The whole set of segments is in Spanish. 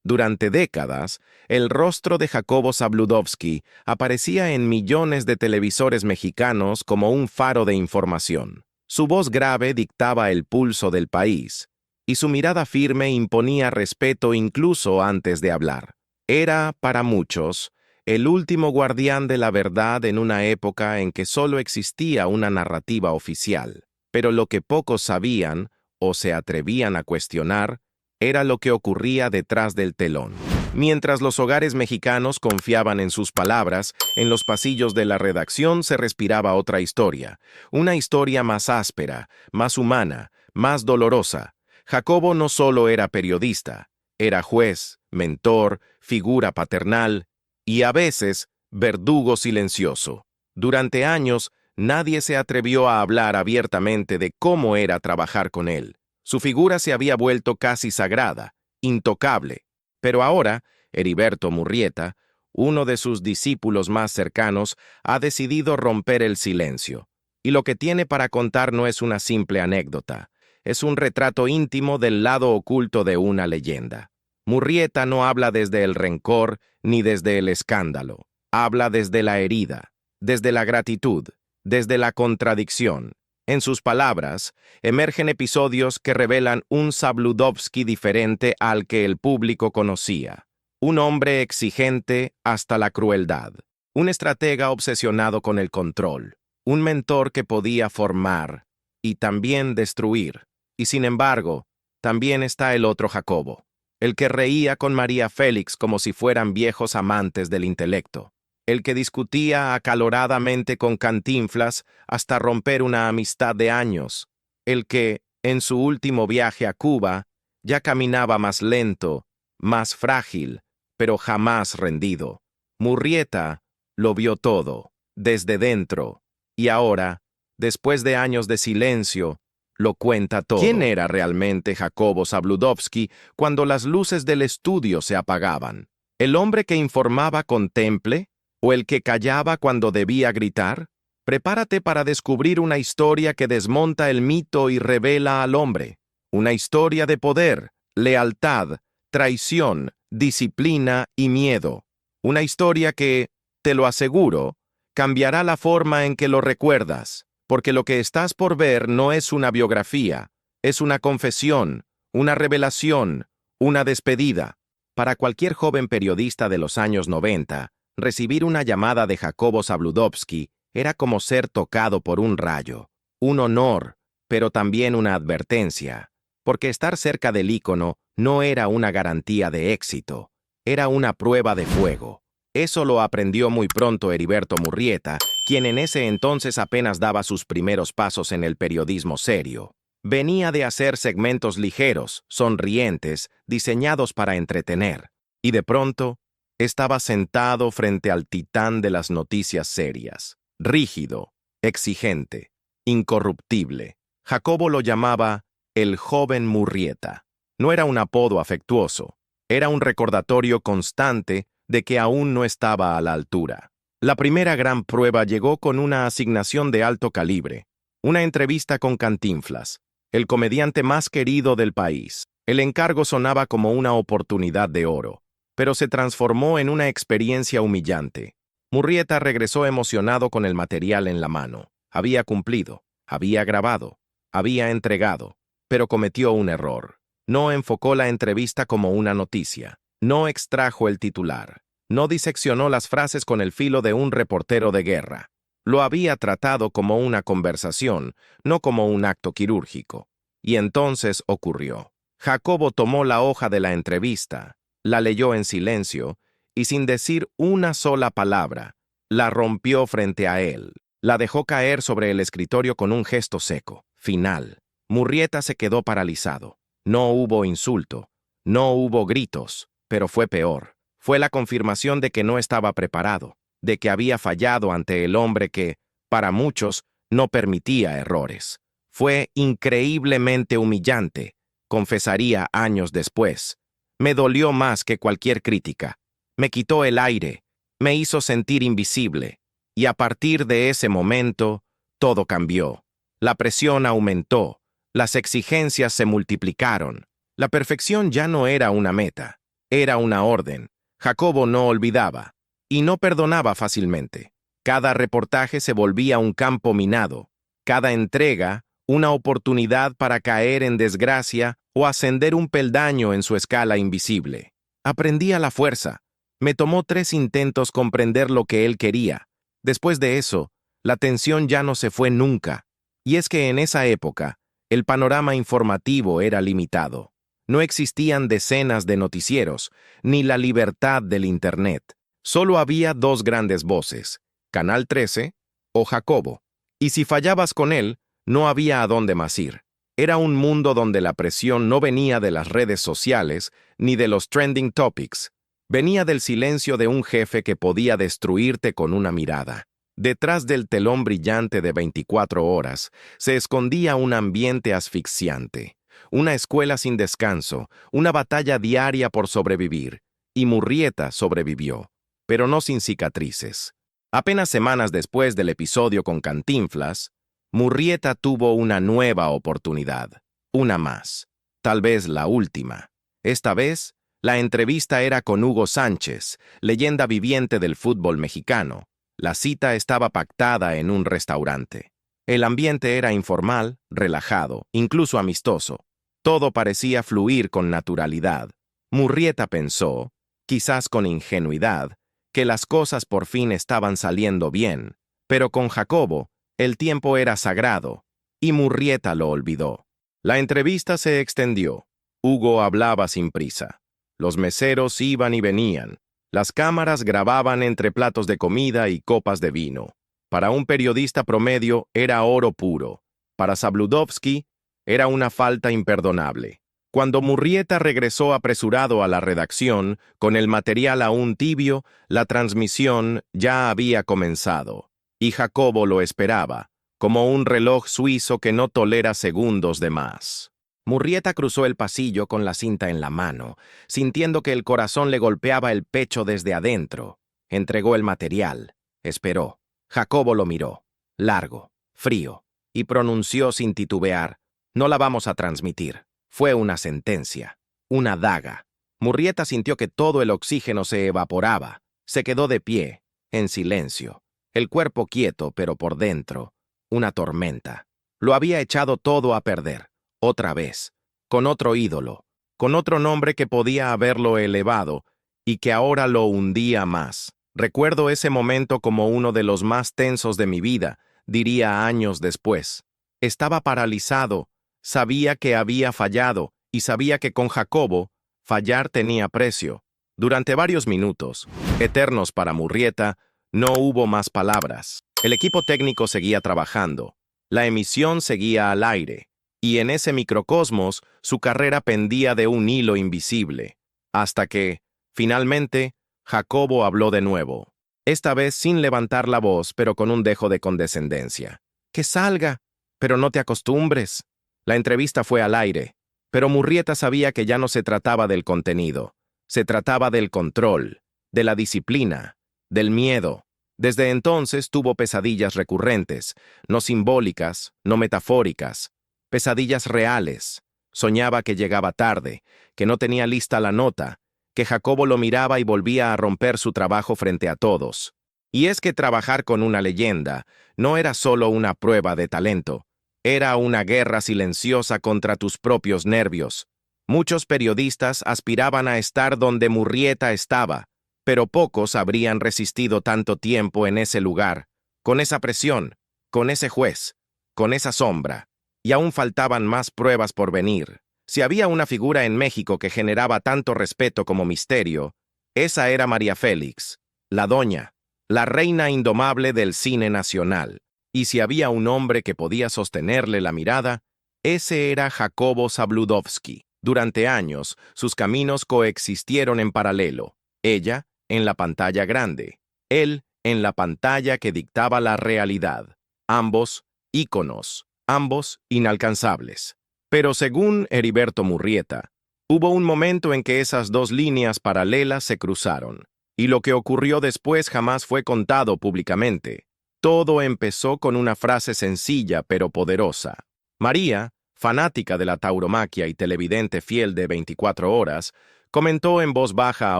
Durante décadas, el rostro de Jacobo Zabludovsky aparecía en millones de televisores mexicanos como un faro de información. Su voz grave dictaba el pulso del país, y su mirada firme imponía respeto incluso antes de hablar. Era, para muchos, el último guardián de la verdad en una época en que solo existía una narrativa oficial. Pero lo que pocos sabían, o se atrevían a cuestionar, era lo que ocurría detrás del telón. Mientras los hogares mexicanos confiaban en sus palabras, en los pasillos de la redacción se respiraba otra historia, una historia más áspera, más humana, más dolorosa. Jacobo no solo era periodista, era juez, mentor, figura paternal y a veces verdugo silencioso. Durante años, nadie se atrevió a hablar abiertamente de cómo era trabajar con él. Su figura se había vuelto casi sagrada, intocable. Pero ahora, Heriberto Murrieta, uno de sus discípulos más cercanos, ha decidido romper el silencio. Y lo que tiene para contar no es una simple anécdota, es un retrato íntimo del lado oculto de una leyenda. Murrieta no habla desde el rencor ni desde el escándalo. Habla desde la herida, desde la gratitud, desde la contradicción. En sus palabras, emergen episodios que revelan un Zabludovsky diferente al que el público conocía. Un hombre exigente hasta la crueldad. Un estratega obsesionado con el control. Un mentor que podía formar y también destruir. Y sin embargo, también está el otro Jacobo, el que reía con María Félix como si fueran viejos amantes del intelecto, el que discutía acaloradamente con Cantinflas hasta romper una amistad de años, el que, en su último viaje a Cuba, ya caminaba más lento, más frágil, pero jamás rendido. Murrieta lo vio todo, desde dentro, y ahora, después de años de silencio, lo cuenta todo. ¿Quién era realmente Jacobo Zabludovsky cuando las luces del estudio se apagaban? ¿El hombre que informaba con temple? ¿O el que callaba cuando debía gritar? Prepárate para descubrir una historia que desmonta el mito y revela al hombre. Una historia de poder, lealtad, traición, disciplina y miedo. Una historia que, te lo aseguro, cambiará la forma en que lo recuerdas, porque lo que estás por ver no es una biografía, es una confesión, una revelación, una despedida. Para cualquier joven periodista de los años 90, recibir una llamada de Jacobo Zabludovsky era como ser tocado por un rayo, un honor, pero también una advertencia, porque estar cerca del ícono no era una garantía de éxito, era una prueba de fuego. Eso lo aprendió muy pronto Heriberto Murrieta, quien en ese entonces apenas daba sus primeros pasos en el periodismo serio. Venía de hacer segmentos ligeros, sonrientes, diseñados para entretener, y de pronto estaba sentado frente al titán de las noticias serias, rígido, exigente, incorruptible. Jacobo lo llamaba el joven Murrieta. No era un apodo afectuoso, era un recordatorio constante de que aún no estaba a la altura. La primera gran prueba llegó con una asignación de alto calibre, una entrevista con Cantinflas, el comediante más querido del país. El encargo sonaba como una oportunidad de oro, pero se transformó en una experiencia humillante. Murrieta regresó emocionado con el material en la mano. Había cumplido, había grabado, había entregado, pero cometió un error. No enfocó la entrevista como una noticia, no extrajo el titular, no diseccionó las frases con el filo de un reportero de guerra. Lo había tratado como una conversación, no como un acto quirúrgico. Y entonces ocurrió. Jacobo tomó la hoja de la entrevista, la leyó en silencio y sin decir una sola palabra, la rompió frente a él. La dejó caer sobre el escritorio con un gesto seco, final. Murrieta se quedó paralizado. No hubo insulto, no hubo gritos, pero fue peor. Fue la confirmación de que no estaba preparado, de que había fallado ante el hombre que, para muchos, no permitía errores. Fue increíblemente humillante, confesaría años después. Me dolió más que cualquier crítica. Me quitó el aire, me hizo sentir invisible. Y a partir de ese momento, todo cambió. La presión aumentó, las exigencias se multiplicaron. La perfección ya no era una meta, Era una orden. Jacobo no olvidaba. Y no perdonaba fácilmente. Cada reportaje se volvía un campo minado. Cada entrega, una oportunidad para caer en desgracia o ascender un peldaño en su escala invisible. Aprendí a la fuerza. Me tomó 3 intentos comprender lo que él quería. Después de eso, la tensión ya no se fue nunca. Y es que en esa época, el panorama informativo era limitado. No existían decenas de noticieros, ni la libertad del Internet. Solo había 2 grandes voces, Canal 13 o Jacobo. Y si fallabas con él, no había a dónde más ir. Era un mundo donde la presión no venía de las redes sociales ni de los trending topics. Venía del silencio de un jefe que podía destruirte con una mirada. Detrás del telón brillante de 24 horas se escondía un ambiente asfixiante, una escuela sin descanso, una batalla diaria por sobrevivir. Y Murrieta sobrevivió, pero no sin cicatrices. Apenas semanas después del episodio con Cantinflas, Murrieta tuvo una nueva oportunidad, una más, tal vez la última. Esta vez, la entrevista era con Hugo Sánchez, leyenda viviente del fútbol mexicano. La cita estaba pactada en un restaurante. El ambiente era informal, relajado, incluso amistoso. Todo parecía fluir con naturalidad. Murrieta pensó, quizás con ingenuidad, que las cosas por fin estaban saliendo bien, pero con Jacobo, el tiempo era sagrado, y Murrieta lo olvidó. La entrevista se extendió. Hugo hablaba sin prisa. Los meseros iban y venían. Las cámaras grababan entre platos de comida y copas de vino. Para un periodista promedio era oro puro. Para Zabludovsky era una falta imperdonable. Cuando Murrieta regresó apresurado a la redacción, con el material aún tibio, la transmisión ya había comenzado. Y Jacobo lo esperaba, como un reloj suizo que no tolera segundos de más. Murrieta cruzó el pasillo con la cinta en la mano, sintiendo que el corazón le golpeaba el pecho desde adentro. Entregó el material. Esperó. Jacobo lo miró. Largo, frío, y pronunció sin titubear: «No la vamos a transmitir». Fue una sentencia, una daga. Murrieta sintió que todo el oxígeno se evaporaba. Se quedó de pie, en silencio. El cuerpo quieto, pero por dentro, una tormenta. Lo había echado todo a perder. Otra vez, con otro ídolo, con otro nombre que podía haberlo elevado y que ahora lo hundía más. Recuerdo ese momento como uno de los más tensos de mi vida, diría años después. Estaba paralizado, sabía que había fallado y sabía que con Jacobo, fallar tenía precio. Durante varios minutos, eternos para Murrieta, no hubo más palabras. El equipo técnico seguía trabajando, la emisión seguía al aire. Y en ese microcosmos su carrera pendía de un hilo invisible, hasta que, finalmente, Jacobo habló de nuevo, esta vez sin levantar la voz, pero con un dejo de condescendencia. «Que salga, pero no te acostumbres». La entrevista fue al aire, pero Murrieta sabía que ya no se trataba del contenido, se trataba del control, de la disciplina, del miedo. Desde entonces tuvo pesadillas recurrentes, no simbólicas, no metafóricas, pesadillas reales. Soñaba que llegaba tarde, que no tenía lista la nota, que Jacobo lo miraba y volvía a romper su trabajo frente a todos. Y es que trabajar con una leyenda no era solo una prueba de talento, era una guerra silenciosa contra tus propios nervios. Muchos periodistas aspiraban a estar donde Murrieta estaba, pero pocos habrían resistido tanto tiempo en ese lugar, con esa presión, con ese juez, con esa sombra. Y aún faltaban más pruebas por venir. Si había una figura en México que generaba tanto respeto como misterio, esa era María Félix, la doña, la reina indomable del cine nacional. Y si había un hombre que podía sostenerle la mirada, ese era Jacobo Zabludovsky. Durante años, sus caminos coexistieron en paralelo. Ella, en la pantalla grande. Él, en la pantalla que dictaba la realidad. Ambos, íconos. Ambos inalcanzables. Pero según Heriberto Murrieta, hubo un momento en que esas 2 líneas paralelas se cruzaron, y lo que ocurrió después jamás fue contado públicamente. Todo empezó con una frase sencilla pero poderosa. María, fanática de la tauromaquia y televidente fiel de 24 horas, Comentó en voz baja a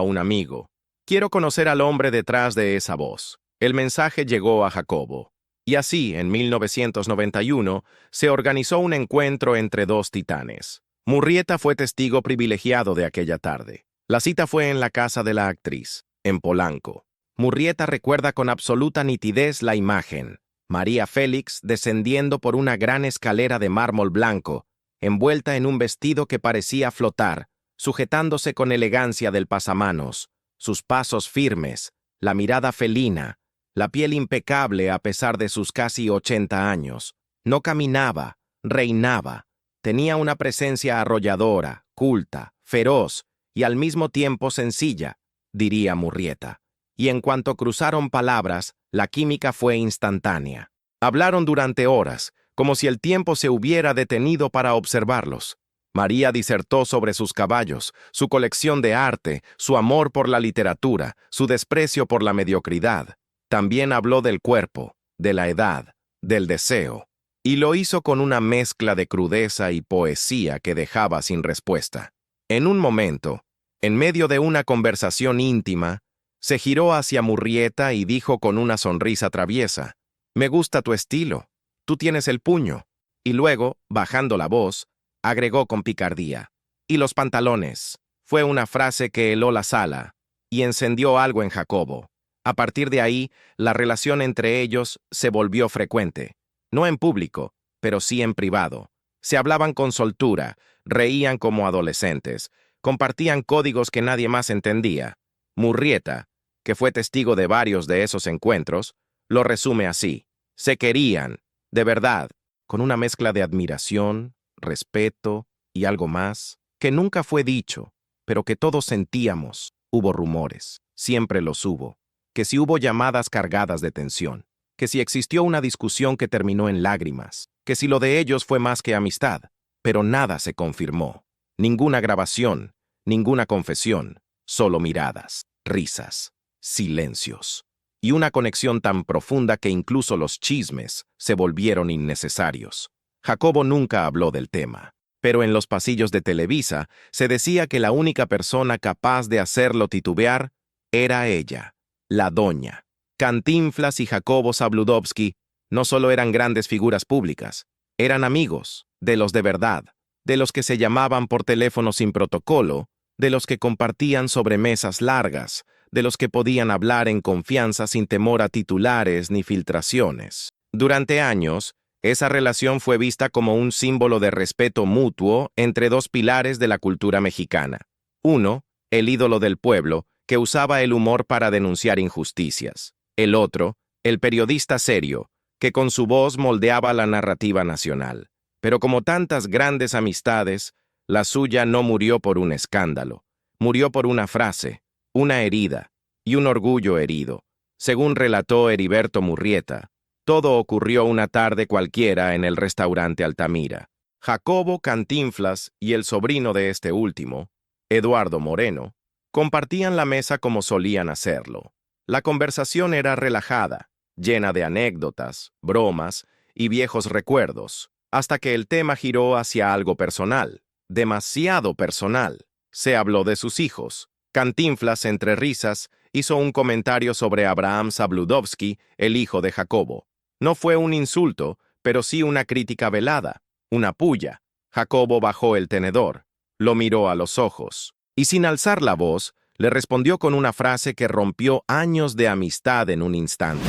un amigo. Quiero conocer al hombre detrás de esa voz. El mensaje llegó a Jacobo. Y así, en 1991, se organizó un encuentro entre dos titanes. Murrieta fue testigo privilegiado de aquella tarde. La cita fue en la casa de la actriz, en Polanco. Murrieta recuerda con absoluta nitidez la imagen. María Félix descendiendo por una gran escalera de mármol blanco, envuelta en un vestido que parecía flotar, sujetándose con elegancia del pasamanos, sus pasos firmes, la mirada felina, la piel impecable a pesar de sus casi 80 años. No caminaba, reinaba. Tenía una presencia arrolladora, culta, feroz y al mismo tiempo sencilla, diría Murrieta. Y en cuanto cruzaron palabras, la química fue instantánea. Hablaron durante horas, como si el tiempo se hubiera detenido para observarlos. María disertó sobre sus caballos, su colección de arte, su amor por la literatura, su desprecio por la mediocridad. También habló del cuerpo, de la edad, del deseo, y lo hizo con una mezcla de crudeza y poesía que dejaba sin respuesta. En un momento, en medio de una conversación íntima, se giró hacia Murrieta y dijo con una sonrisa traviesa: «Me gusta tu estilo, tú tienes el puño». Y luego, bajando la voz, agregó con picardía: «Y los pantalones». Fue una frase que heló la sala y encendió algo en Jacobo. A partir de ahí, la relación entre ellos se volvió frecuente. No en público, pero sí en privado. Se hablaban con soltura, reían como adolescentes, compartían códigos que nadie más entendía. Murrieta, que fue testigo de varios de esos encuentros, lo resume así: se querían, de verdad, con una mezcla de admiración, respeto y algo más, que nunca fue dicho, pero que todos sentíamos. Hubo rumores, siempre los hubo, que si hubo llamadas cargadas de tensión, que si existió una discusión que terminó en lágrimas, que si lo de ellos fue más que amistad, pero nada se confirmó. Ninguna grabación, ninguna confesión, solo miradas, risas, silencios, y una conexión tan profunda que incluso los chismes se volvieron innecesarios. Jacobo nunca habló del tema, pero en los pasillos de Televisa se decía que la única persona capaz de hacerlo titubear era ella, la doña. Cantinflas y Jacobo Zabludovsky no solo eran grandes figuras públicas, eran amigos, de los de verdad, de los que se llamaban por teléfono sin protocolo, de los que compartían sobremesas largas, de los que podían hablar en confianza sin temor a titulares ni filtraciones. Durante años, esa relación fue vista como un símbolo de respeto mutuo entre dos pilares de la cultura mexicana. Uno, el ídolo del pueblo, que usaba el humor para denunciar injusticias. El otro, el periodista serio, que con su voz moldeaba la narrativa nacional. Pero como tantas grandes amistades, la suya no murió por un escándalo. Murió por una frase, una herida y un orgullo herido. Según relató Heriberto Murrieta, todo ocurrió una tarde cualquiera en el restaurante Altamira. Jacobo, Cantinflas y el sobrino de este último, Eduardo Moreno, compartían la mesa como solían hacerlo. La conversación era relajada, llena de anécdotas, bromas y viejos recuerdos, hasta que el tema giró hacia algo personal, demasiado personal. Se habló de sus hijos. Cantinflas, entre risas, hizo un comentario sobre Abraham Zabludovsky, el hijo de Jacobo. No fue un insulto, pero sí una crítica velada, una pulla. Jacobo bajó el tenedor, lo miró a los ojos, y sin alzar la voz, le respondió con una frase que rompió años de amistad en un instante.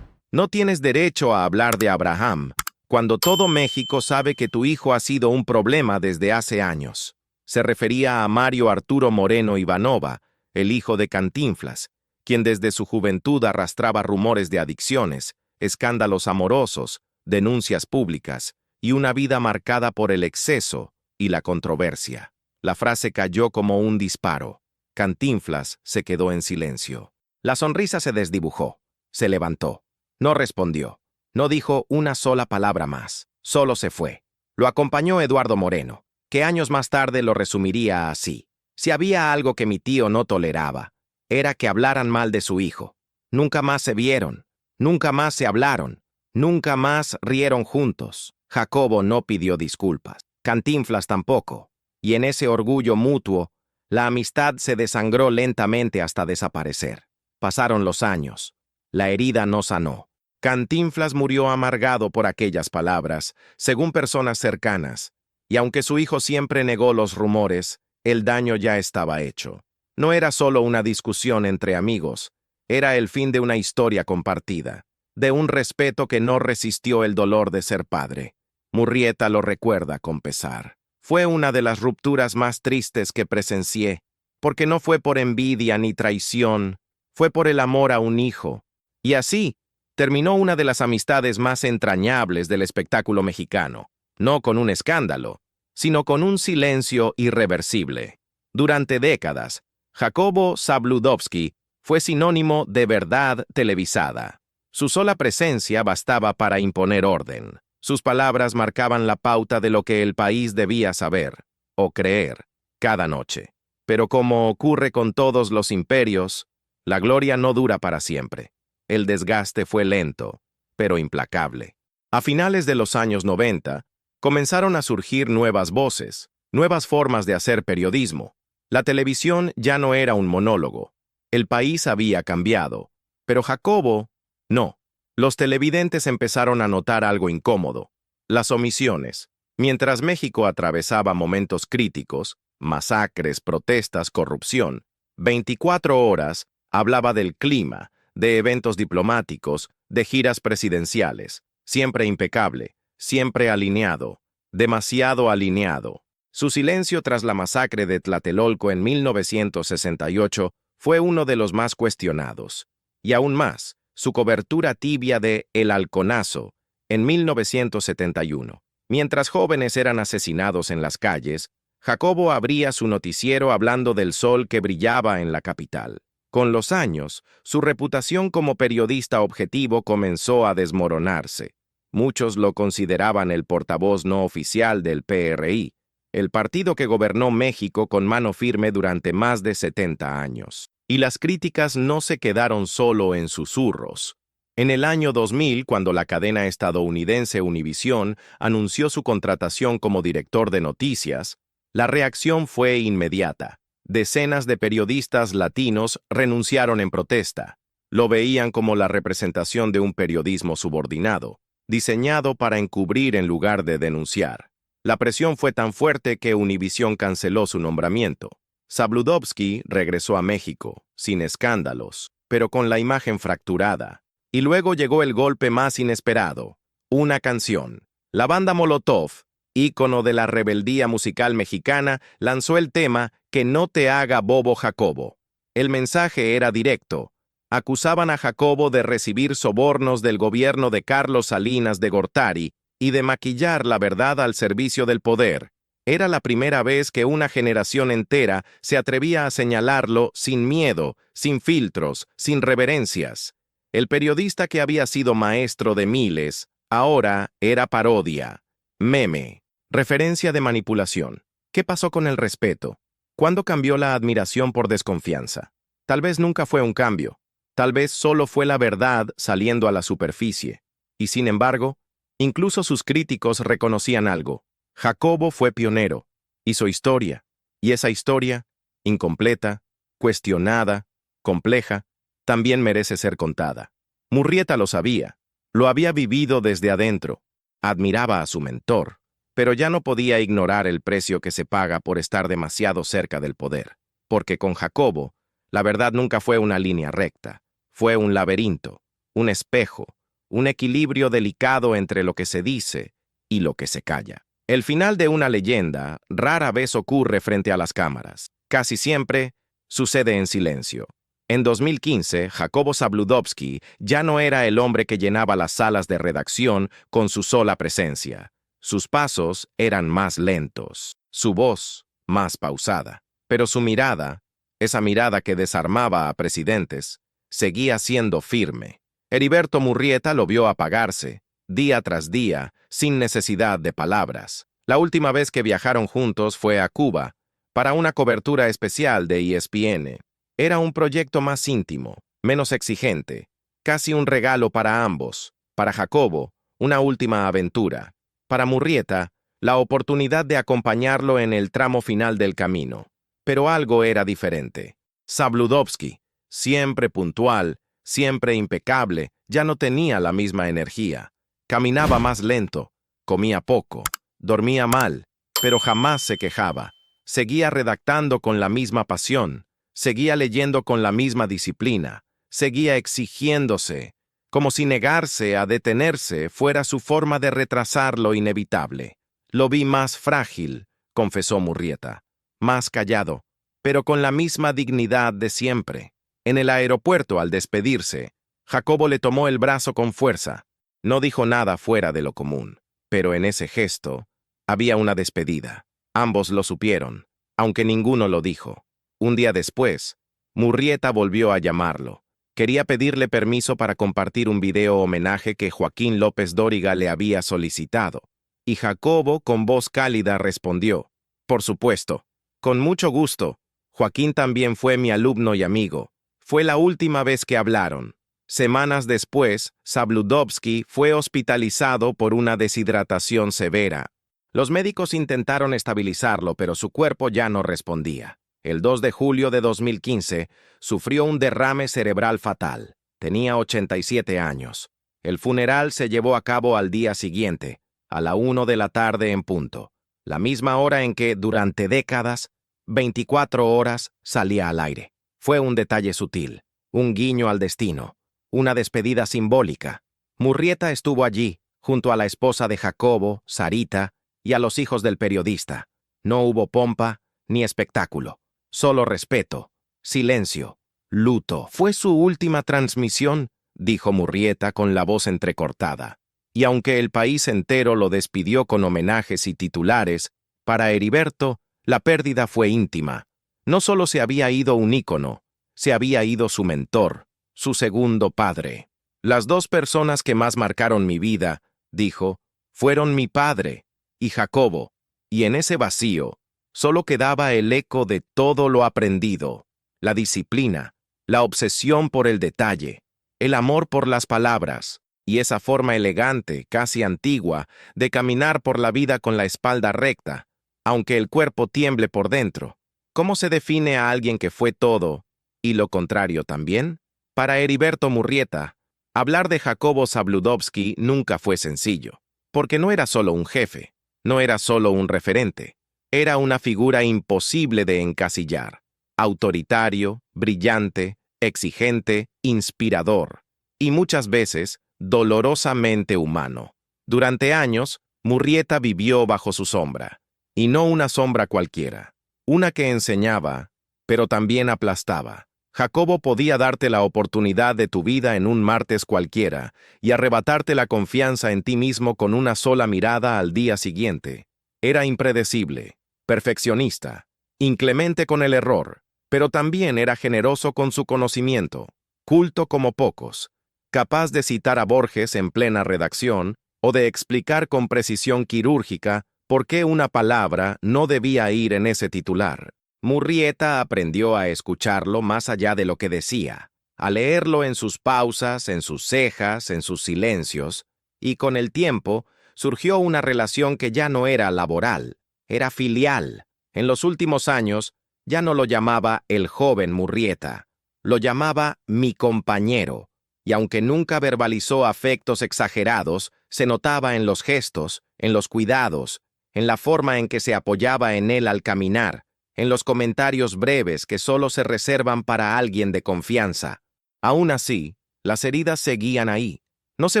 No tienes derecho a hablar de Abraham, cuando todo México sabe que tu hijo ha sido un problema desde hace años. Se refería a Mario Arturo Moreno Ivanova, el hijo de Cantinflas, quien desde su juventud arrastraba rumores de adicciones, escándalos amorosos, denuncias públicas y una vida marcada por el exceso y la controversia. La frase cayó como un disparo. Cantinflas se quedó en silencio. La sonrisa se desdibujó. Se levantó. No respondió. No dijo una sola palabra más. Solo se fue. Lo acompañó Eduardo Moreno, que años más tarde lo resumiría así: si había algo que mi tío no toleraba, era que hablaran mal de su hijo. Nunca más se vieron, nunca más se hablaron, nunca más rieron juntos. Jacobo no pidió disculpas, Cantinflas tampoco, y en ese orgullo mutuo, La amistad se desangró lentamente hasta desaparecer. Pasaron los años. La herida no sanó. Cantinflas murió amargado por aquellas palabras, según personas cercanas, y aunque su hijo siempre negó los rumores, el daño ya estaba hecho. No era solo una discusión entre amigos, era el fin de una historia compartida, de un respeto que no resistió el dolor de ser padre. Murrieta lo recuerda con pesar. Fue una de las rupturas más tristes que presencié, porque no fue por envidia ni traición, fue por el amor a un hijo. Y así, terminó una de las amistades más entrañables del espectáculo mexicano, no con un escándalo, sino con un silencio irreversible. Durante décadas, Jacobo Zabludovsky fue sinónimo de verdad televisada. Su sola presencia bastaba para imponer orden. Sus palabras marcaban la pauta de lo que el país debía saber, o creer, cada noche. Pero como ocurre con todos los imperios, la gloria no dura para siempre. El desgaste fue lento, pero implacable. A finales de los años 90, comenzaron a surgir nuevas voces, nuevas formas de hacer periodismo. La televisión ya no era un monólogo. El país había cambiado, pero Jacobo, no. Los televidentes empezaron a notar algo incómodo: las omisiones. Mientras México atravesaba momentos críticos, masacres, protestas, corrupción, 24 horas hablaba del clima, de eventos diplomáticos, de giras presidenciales, siempre impecable, siempre alineado, demasiado alineado. Su silencio tras la masacre de Tlatelolco en 1968 fue uno de los más cuestionados. Y aún más, su cobertura tibia de El Halconazo en 1971. Mientras jóvenes eran asesinados en las calles, Jacobo abría su noticiero hablando del sol que brillaba en la capital. Con los años, su reputación como periodista objetivo comenzó a desmoronarse. Muchos lo consideraban el portavoz no oficial del PRI, el partido que gobernó México con mano firme durante más de 70 años. Y las críticas no se quedaron solo en susurros. En el año 2000, cuando la cadena estadounidense Univisión anunció su contratación como director de noticias, la reacción fue inmediata. Decenas de periodistas latinos renunciaron en protesta. Lo veían como la representación de un periodismo subordinado, diseñado para encubrir en lugar de denunciar. La presión fue tan fuerte que Univisión canceló su nombramiento. Zabludovsky regresó a México, sin escándalos, pero con la imagen fracturada. Y luego llegó el golpe más inesperado: una canción. La banda Molotov, ícono de la rebeldía musical mexicana, lanzó el tema Que no te haga bobo Jacobo. El mensaje era directo. Acusaban a Jacobo de recibir sobornos del gobierno de Carlos Salinas de Gortari y de maquillar la verdad al servicio del poder. Era la primera vez que una generación entera se atrevía a señalarlo sin miedo, sin filtros, sin reverencias. El periodista que había sido maestro de miles, ahora era parodia, meme, referencia de manipulación. ¿Qué pasó con el respeto? ¿Cuándo cambió la admiración por desconfianza? Tal vez nunca fue un cambio. Tal vez solo fue la verdad saliendo a la superficie. Y sin embargo, incluso sus críticos reconocían algo. Jacobo fue pionero, hizo historia, y esa historia, incompleta, cuestionada, compleja, también merece ser contada. Murrieta lo sabía, lo había vivido desde adentro, admiraba a su mentor, pero ya no podía ignorar el precio que se paga por estar demasiado cerca del poder, porque con Jacobo, la verdad nunca fue una línea recta, fue un laberinto, un espejo, un equilibrio delicado entre lo que se dice y lo que se calla. El final de una leyenda rara vez ocurre frente a las cámaras. Casi siempre sucede en silencio. En 2015, Jacobo Zabludovsky ya no era el hombre que llenaba las salas de redacción con su sola presencia. Sus pasos eran más lentos, su voz más pausada. Pero su mirada, esa mirada que desarmaba a presidentes, seguía siendo firme. Heriberto Murrieta lo vio apagarse, día tras día, sin necesidad de palabras. La última vez que viajaron juntos fue a Cuba, para una cobertura especial de ESPN. Era un proyecto más íntimo, menos exigente, casi un regalo para ambos. Para Jacobo, una última aventura. Para Murrieta, la oportunidad de acompañarlo en el tramo final del camino. Pero algo era diferente. Zabludovsky, siempre puntual, siempre impecable, ya no tenía la misma energía. Caminaba más lento, comía poco, dormía mal, pero jamás se quejaba. Seguía redactando con la misma pasión, seguía leyendo con la misma disciplina, seguía exigiéndose, como si negarse a detenerse fuera su forma de retrasar lo inevitable. Lo vi más frágil, confesó Murrieta, más callado, pero con la misma dignidad de siempre. En el aeropuerto, al despedirse, Jacobo le tomó el brazo con fuerza. No dijo nada fuera de lo común, pero en ese gesto había una despedida. Ambos lo supieron, aunque ninguno lo dijo. Un día después, Murrieta volvió a llamarlo. Quería pedirle permiso para compartir un video homenaje que Joaquín López Dóriga le había solicitado. Y Jacobo, con voz cálida, respondió: «Por supuesto, con mucho gusto. Joaquín también fue mi alumno y amigo. Fue la última vez que hablaron». Semanas después, Zabludovsky fue hospitalizado por una deshidratación severa. Los médicos intentaron estabilizarlo, pero su cuerpo ya no respondía. El 2 de julio de 2015, sufrió un derrame cerebral fatal. Tenía 87 años. El funeral se llevó a cabo al día siguiente, a la 1 de la tarde en punto, la misma hora en que, durante décadas, 24 horas, salía al aire. Fue un detalle sutil, un guiño al destino, una despedida simbólica. Murrieta estuvo allí, junto a la esposa de Jacobo, Sarita, y a los hijos del periodista. No hubo pompa ni espectáculo, solo respeto, silencio, luto. Fue su última transmisión, dijo Murrieta con la voz entrecortada. Y aunque el país entero lo despidió con homenajes y titulares, para Heriberto la pérdida fue íntima. No solo se había ido un ícono, se había ido su mentor, su segundo padre. Las dos personas que más marcaron mi vida, dijo, fueron mi padre y Jacobo, y en ese vacío solo quedaba el eco de todo lo aprendido, la disciplina, la obsesión por el detalle, el amor por las palabras, y esa forma elegante, casi antigua, de caminar por la vida con la espalda recta, aunque el cuerpo tiemble por dentro. ¿Cómo se define a alguien que fue todo, y lo contrario también? Para Heriberto Murrieta, hablar de Jacobo Zabludovsky nunca fue sencillo, porque no era solo un jefe, no era solo un referente, era una figura imposible de encasillar, autoritario, brillante, exigente, inspirador, y muchas veces dolorosamente humano. Durante años, Murrieta vivió bajo su sombra, y no una sombra cualquiera, una que enseñaba, pero también aplastaba. Jacobo podía darte la oportunidad de tu vida en un martes cualquiera y arrebatarte la confianza en ti mismo con una sola mirada al día siguiente. Era impredecible, perfeccionista, inclemente con el error, pero también era generoso con su conocimiento, culto como pocos, capaz de citar a Borges en plena redacción o de explicar con precisión quirúrgica por qué una palabra no debía ir en ese titular. Murrieta aprendió a escucharlo más allá de lo que decía, a leerlo en sus pausas, en sus cejas, en sus silencios, y con el tiempo surgió una relación que ya no era laboral, era filial. En los últimos años ya no lo llamaba el joven Murrieta, lo llamaba mi compañero, y aunque nunca verbalizó afectos exagerados, se notaba en los gestos, en los cuidados, en la forma en que se apoyaba en él al caminar, en los comentarios breves que solo se reservan para alguien de confianza. Aún así, las heridas seguían ahí. No se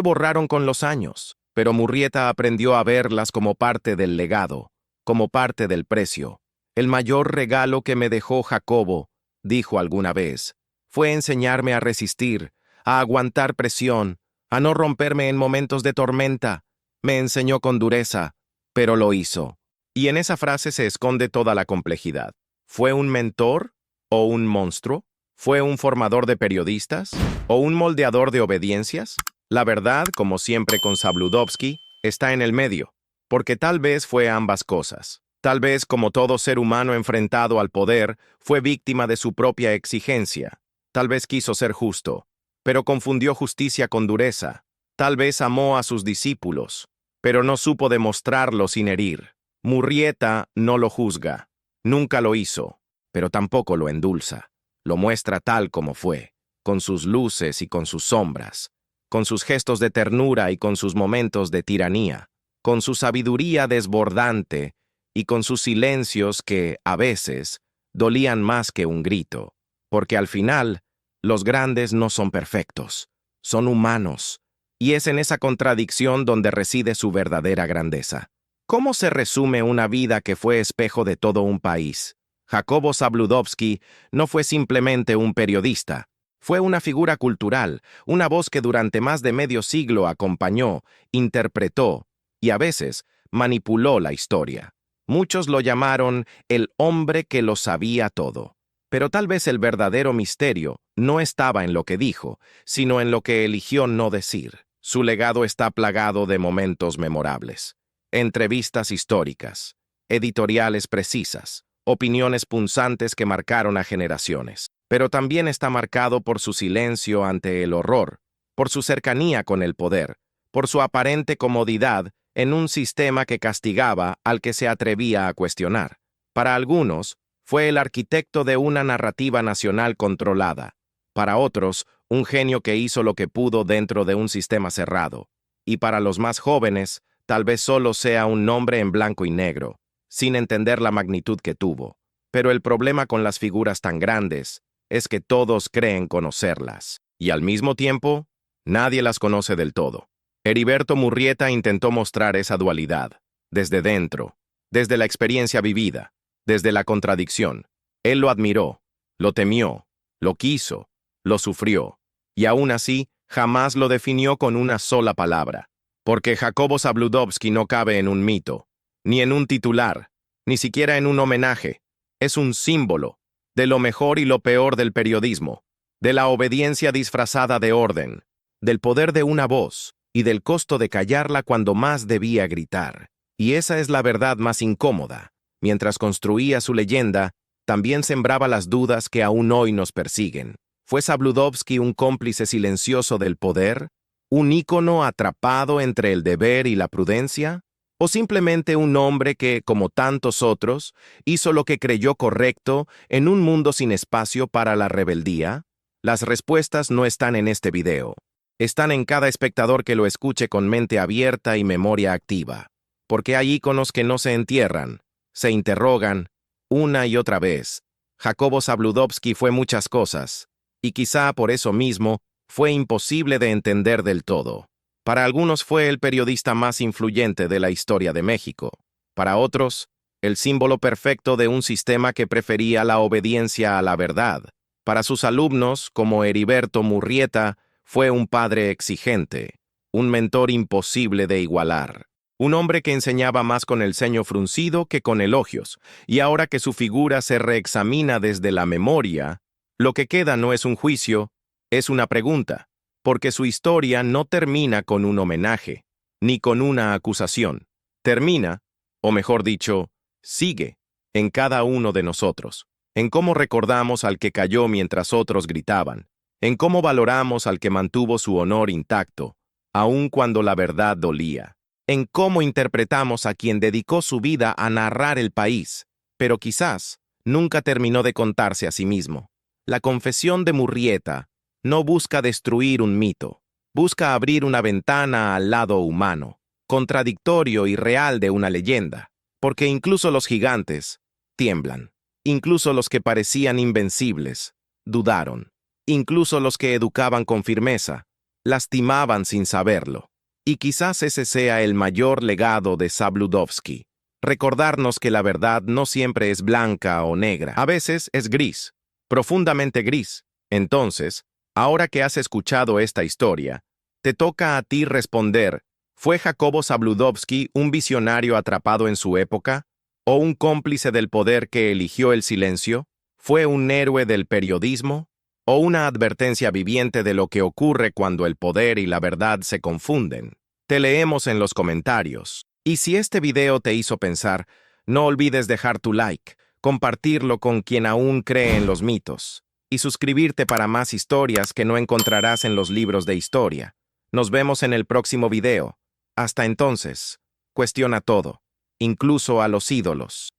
borraron con los años, pero Murrieta aprendió a verlas como parte del legado, como parte del precio. El mayor regalo que me dejó Jacobo, dijo alguna vez, fue enseñarme a resistir, a aguantar presión, a no romperme en momentos de tormenta. Me enseñó con dureza, pero lo hizo. Y en esa frase se esconde toda la complejidad. ¿Fue un mentor o un monstruo? ¿Fue un formador de periodistas o un moldeador de obediencias? La verdad, como siempre con Zabludovsky, está en el medio, porque tal vez fue ambas cosas. Tal vez, como todo ser humano enfrentado al poder, fue víctima de su propia exigencia. Tal vez quiso ser justo, pero confundió justicia con dureza. Tal vez amó a sus discípulos, pero no supo demostrarlo sin herir. Murrieta no lo juzga, nunca lo hizo, pero tampoco lo endulza. Lo muestra tal como fue, con sus luces y con sus sombras, con sus gestos de ternura y con sus momentos de tiranía, con su sabiduría desbordante y con sus silencios que, a veces, dolían más que un grito, porque al final, los grandes no son perfectos, son humanos, y es en esa contradicción donde reside su verdadera grandeza. ¿Cómo se resume una vida que fue espejo de todo un país? Jacobo Zabludovsky no fue simplemente un periodista, fue una figura cultural, una voz que durante más de medio siglo acompañó, interpretó y a veces manipuló la historia. Muchos lo llamaron el hombre que lo sabía todo. Pero tal vez el verdadero misterio no estaba en lo que dijo, sino en lo que eligió no decir. Su legado está plagado de momentos memorables, entrevistas históricas, editoriales precisas, opiniones punzantes que marcaron a generaciones. Pero también está marcado por su silencio ante el horror, por su cercanía con el poder, por su aparente comodidad en un sistema que castigaba al que se atrevía a cuestionar. Para algunos, fue el arquitecto de una narrativa nacional controlada. Para otros, un genio que hizo lo que pudo dentro de un sistema cerrado. Y para los más jóvenes, tal vez solo sea un nombre en blanco y negro, sin entender la magnitud que tuvo. Pero el problema con las figuras tan grandes es que todos creen conocerlas, y al mismo tiempo, nadie las conoce del todo. Heriberto Murrieta intentó mostrar esa dualidad, desde dentro, desde la experiencia vivida, desde la contradicción. Él lo admiró, lo temió, lo quiso, lo sufrió, y aún así jamás lo definió con una sola palabra, porque Jacobo Zabludovsky no cabe en un mito, ni en un titular, ni siquiera en un homenaje. Es un símbolo de lo mejor y lo peor del periodismo, de la obediencia disfrazada de orden, del poder de una voz y del costo de callarla cuando más debía gritar. Y esa es la verdad más incómoda. Mientras construía su leyenda, también sembraba las dudas que aún hoy nos persiguen. ¿Fue Zabludovsky un cómplice silencioso del poder? ¿Un ícono atrapado entre el deber y la prudencia? ¿O simplemente un hombre que, como tantos otros, hizo lo que creyó correcto en un mundo sin espacio para la rebeldía? Las respuestas no están en este video. Están en cada espectador que lo escuche con mente abierta y memoria activa. Porque hay íconos que no se entierran, se interrogan una y otra vez. Jacobo Zabludovsky fue muchas cosas, y quizá por eso mismo fue imposible de entender del todo. Para algunos fue el periodista más influyente de la historia de México. Para otros, el símbolo perfecto de un sistema que prefería la obediencia a la verdad. Para sus alumnos, como Heriberto Murrieta, fue un padre exigente, un mentor imposible de igualar. Un hombre que enseñaba más con el ceño fruncido que con elogios, y ahora que su figura se reexamina desde la memoria, lo que queda no es un juicio, es una pregunta, porque su historia no termina con un homenaje, ni con una acusación. Termina, o mejor dicho, sigue, en cada uno de nosotros, en cómo recordamos al que cayó mientras otros gritaban, en cómo valoramos al que mantuvo su honor intacto, aun cuando la verdad dolía, en cómo interpretamos a quien dedicó su vida a narrar el país, pero quizás nunca terminó de contarse a sí mismo. La confesión de Murrieta no busca destruir un mito, busca abrir una ventana al lado humano, contradictorio y real de una leyenda, porque incluso los gigantes tiemblan, incluso los que parecían invencibles dudaron. Incluso los que educaban con firmeza, lastimaban sin saberlo. Y quizás ese sea el mayor legado de Zabludovsky. Recordarnos que la verdad no siempre es blanca o negra. A veces es gris, profundamente gris. Entonces, ahora que has escuchado esta historia, te toca a ti responder, ¿fue Jacobo Zabludovsky un visionario atrapado en su época? ¿O un cómplice del poder que eligió el silencio? ¿Fue un héroe del periodismo? ¿O una advertencia viviente de lo que ocurre cuando el poder y la verdad se confunden? Te leemos en los comentarios. Y si este video te hizo pensar, no olvides dejar tu like, compartirlo con quien aún cree en los mitos, y suscribirte para más historias que no encontrarás en los libros de historia. Nos vemos en el próximo video. Hasta entonces, cuestiona todo, incluso a los ídolos.